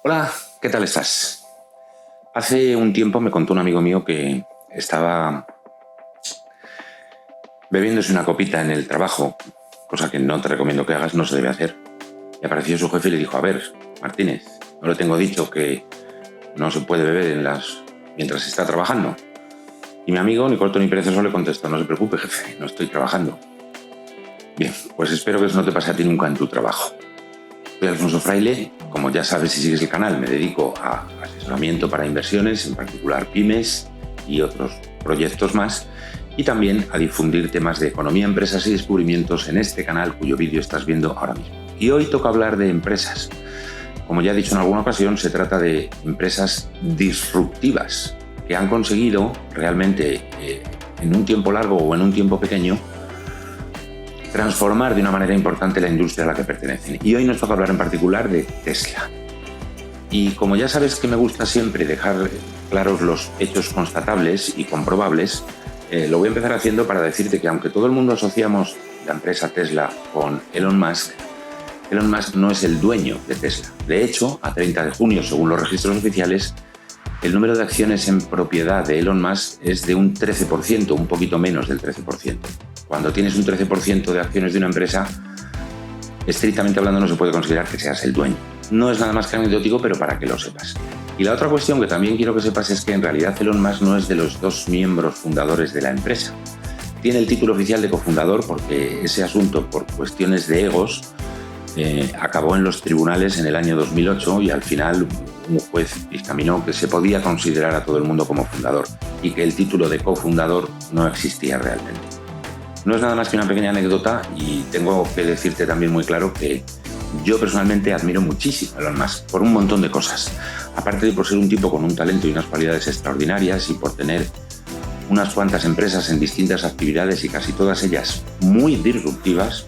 Hola, ¿qué tal estás? Hace un tiempo me contó un amigo mío que estaba bebiéndose una copita en el trabajo, cosa que no te recomiendo que hagas, no se debe hacer. Y apareció su jefe y le dijo: a ver, Martínez, no le tengo dicho que no se puede beber mientras se está trabajando. Y mi amigo, ni corto ni perezoso, le contestó: no se preocupe, jefe, no estoy trabajando. Bien, pues espero que eso no te pase a ti nunca en tu trabajo. Soy Alfonso Fraile. Como ya sabes si sigues el canal, me dedico a asesoramiento para inversiones, en particular pymes y otros proyectos más, y también a difundir temas de economía, empresas y descubrimientos en este canal cuyo vídeo estás viendo ahora mismo. Y hoy toca hablar de empresas. Como ya he dicho en alguna ocasión, se trata de empresas disruptivas que han conseguido realmente en un tiempo largo o en un tiempo pequeño transformar de una manera importante la industria a la que pertenecen. Y hoy nos toca hablar en particular de Tesla. Y como ya sabes que me gusta siempre dejar claros los hechos constatables y comprobables, lo voy a empezar haciendo para decirte que aunque todo el mundo asociamos la empresa Tesla con Elon Musk no es el dueño de Tesla. De hecho, a 30 de junio, según los registros oficiales, el número de acciones en propiedad de Elon Musk es de un 13%, un poquito menos del 13%. Cuando tienes un 13% de acciones de una empresa, estrictamente hablando no se puede considerar que seas el dueño. No es nada más que anecdótico, pero para que lo sepas. Y la otra cuestión que también quiero que sepas es que en realidad Elon Musk no es de los dos miembros fundadores de la empresa. Tiene el título oficial de cofundador porque ese asunto, por cuestiones de egos, acabó en los tribunales en el año 2008 y al final un juez dictaminó que se podía considerar a todo el mundo como fundador y que el título de cofundador no existía realmente. No es nada más que una pequeña anécdota y tengo que decirte también muy claro que yo personalmente admiro muchísimo a Elon Musk por un montón de cosas. Aparte de por ser un tipo con un talento y unas cualidades extraordinarias y por tener unas cuantas empresas en distintas actividades y casi todas ellas muy disruptivas,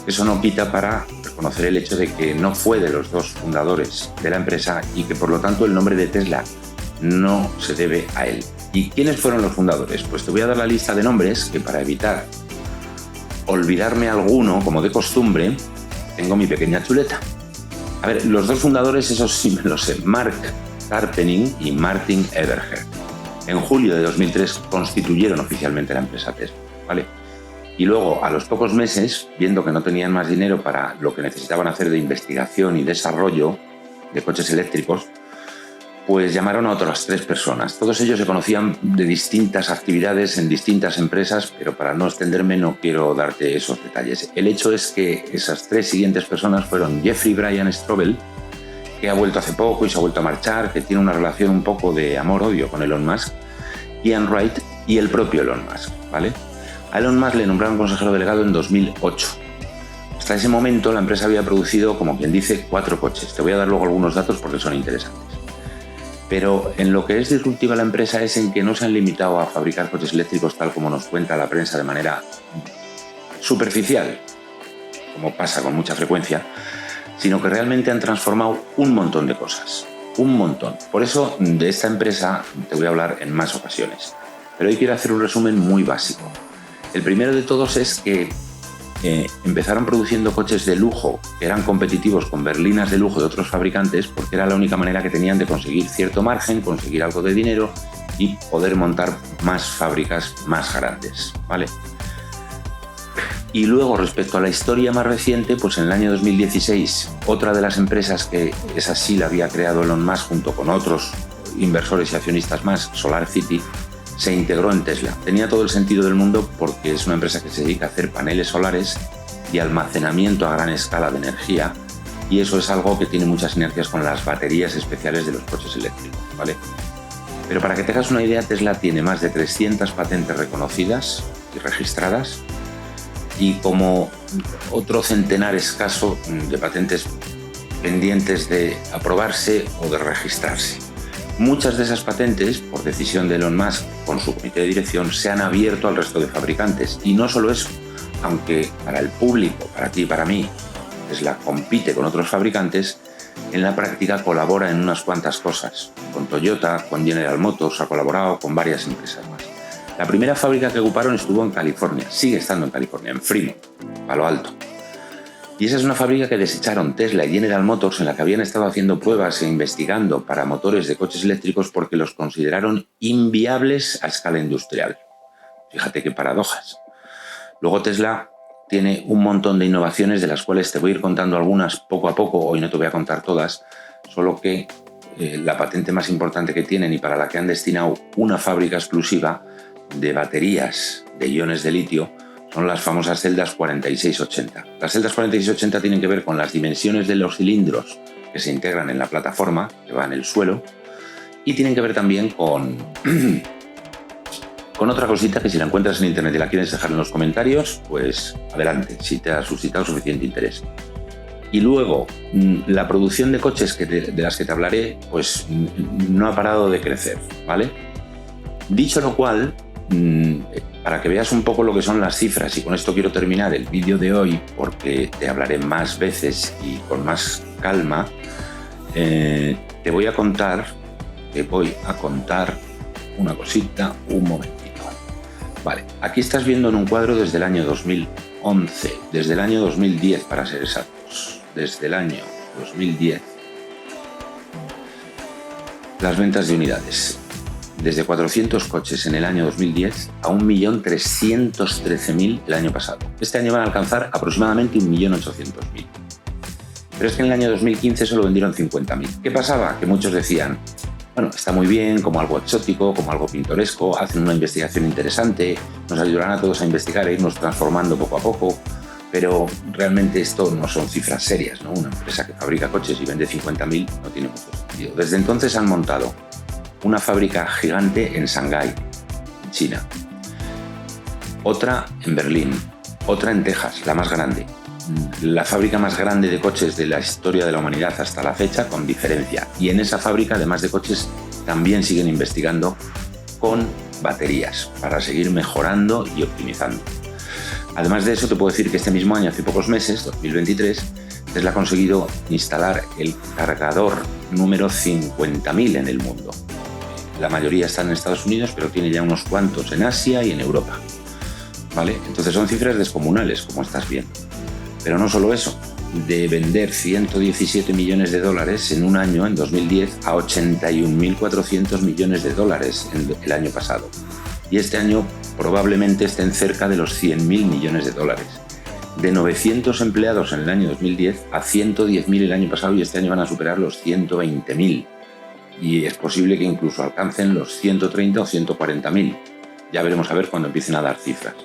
eso no quita para reconocer el hecho de que no fue de los dos fundadores de la empresa y que por lo tanto el nombre de Tesla no se debe a él. ¿Y quiénes fueron los fundadores? Pues te voy a dar la lista de nombres que, para evitar olvidarme alguno, como de costumbre, tengo mi pequeña chuleta. A ver, los dos fundadores, esos sí me lo sé, Mark Tarpenning y Martin Eberhard. En julio de 2003 constituyeron oficialmente la empresa Tesla, ¿vale? Y luego, a los pocos meses, viendo que no tenían más dinero para lo que necesitaban hacer de investigación y desarrollo de coches eléctricos, pues llamaron a otras 3 personas. Todos ellos se conocían de distintas actividades en distintas empresas, pero para no extenderme no quiero darte esos detalles. El hecho es que esas 3 siguientes personas fueron Jeffrey Brian Strobel, que ha vuelto hace poco y se ha vuelto a marchar, que tiene una relación un poco de amor-odio con Elon Musk, Ian Wright y el propio Elon Musk, ¿vale? A Elon Musk le nombraron consejero delegado en 2008. Hasta ese momento la empresa había producido, como quien dice, 4 coches. Te voy a dar luego algunos datos porque son interesantes. Pero en lo que es disruptiva la empresa es en que no se han limitado a fabricar coches eléctricos tal como nos cuenta la prensa de manera superficial, como pasa con mucha frecuencia, sino que realmente han transformado un montón de cosas. Un montón. Por eso de esta empresa te voy a hablar en más ocasiones. Pero hoy quiero hacer un resumen muy básico. El primero de todos es que empezaron produciendo coches de lujo que eran competitivos con berlinas de lujo de otros fabricantes porque era la única manera que tenían de conseguir cierto margen, conseguir algo de dinero y poder montar más fábricas más grandes, ¿vale? Y luego, respecto a la historia más reciente, pues en el año 2016 otra de las empresas que esa sí la había creado Elon Musk junto con otros inversores y accionistas más, SolarCity, se integró en Tesla. Tenía todo el sentido del mundo porque es una empresa que se dedica a hacer paneles solares y almacenamiento a gran escala de energía, y eso es algo que tiene muchas sinergias con las baterías especiales de los coches eléctricos, ¿vale? Pero para que tengas una idea, Tesla tiene más de 300 patentes reconocidas y registradas y como otro centenar escaso de patentes pendientes de aprobarse o de registrarse. Muchas de esas patentes, por decisión de Elon Musk con su comité de dirección, se han abierto al resto de fabricantes. Y no solo eso, aunque para el público, para ti y para mí, Tesla compite con otros fabricantes, en la práctica colabora en unas cuantas cosas. Con Toyota, con General Motors, ha colaborado con varias empresas más. La primera fábrica que ocuparon estuvo en California, sigue estando en California, en Fremont, Palo Alto. Y esa es una fábrica que desecharon Tesla y General Motors, en la que habían estado haciendo pruebas e investigando para motores de coches eléctricos porque los consideraron inviables a escala industrial. Fíjate qué paradojas. Luego Tesla tiene un montón de innovaciones de las cuales te voy a ir contando algunas poco a poco. Hoy no te voy a contar todas, solo que la patente más importante que tienen y para la que han destinado una fábrica exclusiva de baterías de iones de litio son las famosas celdas 4680. Las celdas 4680 tienen que ver con las dimensiones de los cilindros que se integran en la plataforma, que va en el suelo, y tienen que ver también con otra cosita que si la encuentras en internet y la quieres dejar en los comentarios, pues adelante, si te ha suscitado suficiente interés. Y luego, la producción de coches de las que te hablaré, pues no ha parado de crecer, ¿vale? Dicho lo cual, para que veas un poco lo que son las cifras, y con esto quiero terminar el vídeo de hoy, porque te hablaré más veces y con más calma, te voy a contar una cosita, un momentito. Vale, aquí estás viendo en un cuadro desde el año 2011, desde el año 2010 para ser exactos, desde el año 2010, las ventas de unidades. Desde 400 coches en el año 2010 a 1.313.000 el año pasado. Este año van a alcanzar aproximadamente 1.800.000. Pero es que en el año 2015 solo vendieron 50.000. ¿Qué pasaba? Que muchos decían, bueno, está muy bien, como algo exótico, como algo pintoresco, hacen una investigación interesante, nos ayudarán a todos a investigar e irnos transformando poco a poco, pero realmente esto no son cifras serias, ¿no? Una empresa que fabrica coches y vende 50.000 no tiene mucho sentido. Desde entonces han montado una fábrica gigante en Shanghái, en China, otra en Berlín, otra en Texas, la más grande, la fábrica más grande de coches de la historia de la humanidad hasta la fecha, con diferencia. Y en esa fábrica, además de coches, también siguen investigando con baterías para seguir mejorando y optimizando. Además de eso, te puedo decir que este mismo año, hace pocos meses, 2023, Tesla ha conseguido instalar el cargador número 50.000 en el mundo. La mayoría están en Estados Unidos, pero tiene ya unos cuantos en Asia y en Europa, ¿vale? Entonces son cifras descomunales, como estás viendo. Pero no solo eso, de vender 117 millones de dólares en un año, en 2010, a 81.400 millones de dólares en el año pasado. Y este año probablemente estén cerca de los 100.000 millones de dólares. De 900 empleados en el año 2010 a 110.000 el año pasado, y este año van a superar los 120.000. Y es posible que incluso alcancen los 130 o 140.000. Ya veremos a ver cuando empiecen a dar cifras.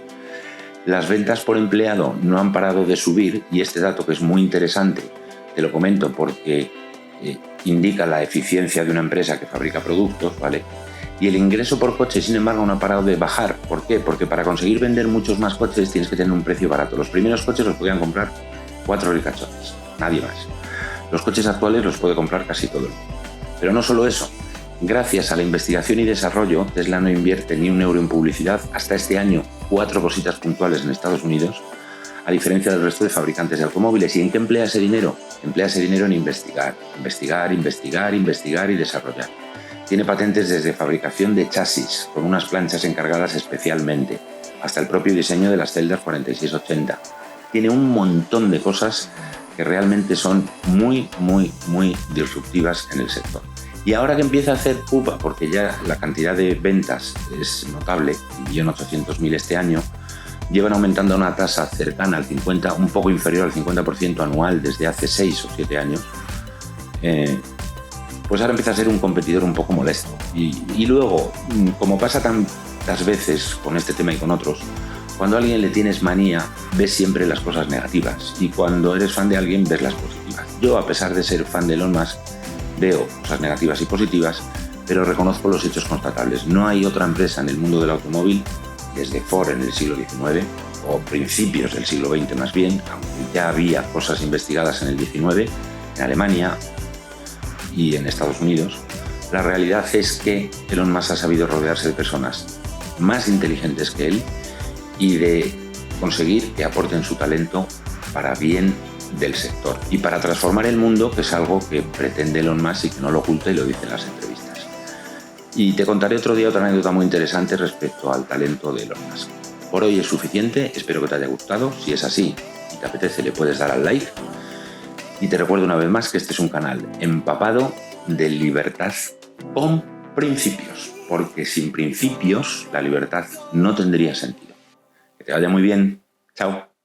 Las ventas por empleado no han parado de subir, y este dato, que es muy interesante, te lo comento porque indica la eficiencia de una empresa que fabrica productos, ¿vale? Y el ingreso por coche, sin embargo, no ha parado de bajar. ¿Por qué? Porque para conseguir vender muchos más coches tienes que tener un precio barato. Los primeros coches los podían comprar 4 ricachones, nadie más. Los coches actuales los puede comprar casi todo el mundo. Pero no solo eso. Gracias a la investigación y desarrollo, Tesla no invierte ni un euro en publicidad hasta este año, 4 cositas puntuales en Estados Unidos, a diferencia del resto de fabricantes de automóviles. ¿Y en qué emplea ese dinero? Emplea ese dinero en investigar y desarrollar. Tiene patentes desde fabricación de chasis, con unas planchas encargadas especialmente, hasta el propio diseño de las celdas 4680. Tiene un montón de cosas que realmente son muy disruptivas en el sector. Y ahora que empieza a hacer pupa, porque ya la cantidad de ventas es notable, 1.800.000 este año, llevan aumentando a una tasa cercana al 50, un poco inferior al 50% anual desde hace 6 o 7 años, pues ahora empieza a ser un competidor un poco molesto. Y luego, como pasa tantas veces con este tema y con otros, cuando a alguien le tienes manía, ves siempre las cosas negativas, y cuando eres fan de alguien, ves las positivas. Yo, a pesar de ser fan de Elon Musk, veo cosas negativas y positivas, pero reconozco los hechos constatables. No hay otra empresa en el mundo del automóvil, desde Ford en el siglo XIX, o principios del siglo XX más bien, aunque ya había cosas investigadas en el XIX, en Alemania y en Estados Unidos. La realidad es que Elon Musk ha sabido rodearse de personas más inteligentes que él y de conseguir que aporten su talento para bien del sector y para transformar el mundo, que es algo que pretende Elon Musk y que no lo oculta y lo dice en las entrevistas. Y te contaré otro día otra anécdota muy interesante respecto al talento de Elon Musk. Por hoy es suficiente, espero que te haya gustado. Si es así, Si te apetece, le puedes dar al like. Y te recuerdo una vez más que este es un canal empapado de libertad con principios, porque sin principios la libertad no tendría sentido. Que te vaya muy bien. Chao.